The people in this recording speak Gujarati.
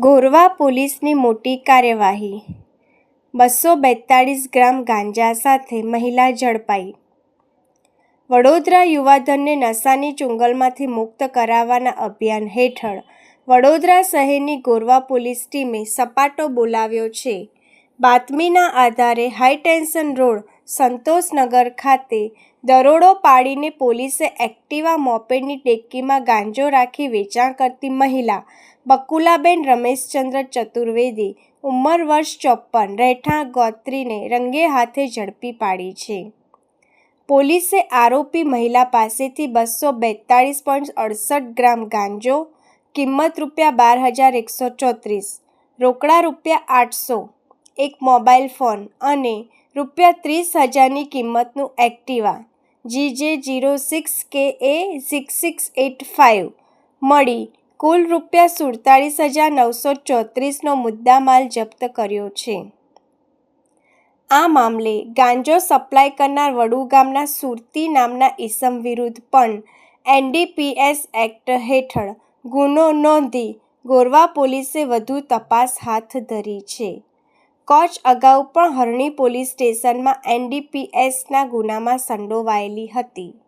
ગોરવા પોલીસની મોટી કાર્યવાહી, 242 ગ્રામ ગાંજા સાથે મહિલા ઝડપાઈ. વડોદરા યુવાધનને નશાની ચુંગલમાંથી મુક્ત કરાવવાના અભિયાન હેઠળ વડોદરા શહેરની ગોરવા પોલીસ ટીમે સપાટો બોલાવ્યો છે. બાતમીના આધારે હાઈટેન્શન રોડ સંતોષનગર ખાતે દરોડો પાડીને પોલીસે એક્ટિવા મોપેડની ટેકીમાં ગાંજો રાખી વેચાણ કરતી મહિલા બકુલાબેન રમેશચંદ્ર ચતુર્વેદી, ઉંમર વર્ષ 54, રહેઠાણ ગોત્રીને રંગે હાથે ઝડપી પાડી છે. પોલીસે આરોપી મહિલા પાસેથી 242.68 ગ્રામ ગાંજો, કિંમત ₹12,134, રોકડા ₹800, એક મોબાઈલ ફોન અને ₹30,000ની કિંમતનું એક્ટિવા GJ06KA6685 મળી કુલ ₹47,934નો મુદ્દામાલ જપ્ત કર્યો છે. આ મામલે ગાંજો સપ્લાય કરનાર વડુ ગામના સુરતી નામના ઈસમ વિરુદ્ધ પણ NDPS એક્ટ હેઠળ ગુનો નોંધી ગોરવા પોલીસે વધુ તપાસ હાથ ધરી છે. કોચ અગાઉ પણ હરણી પોલીસ સ્ટેશનમાં NDPSના ગુનામાં સંડોવાયેલી હતી.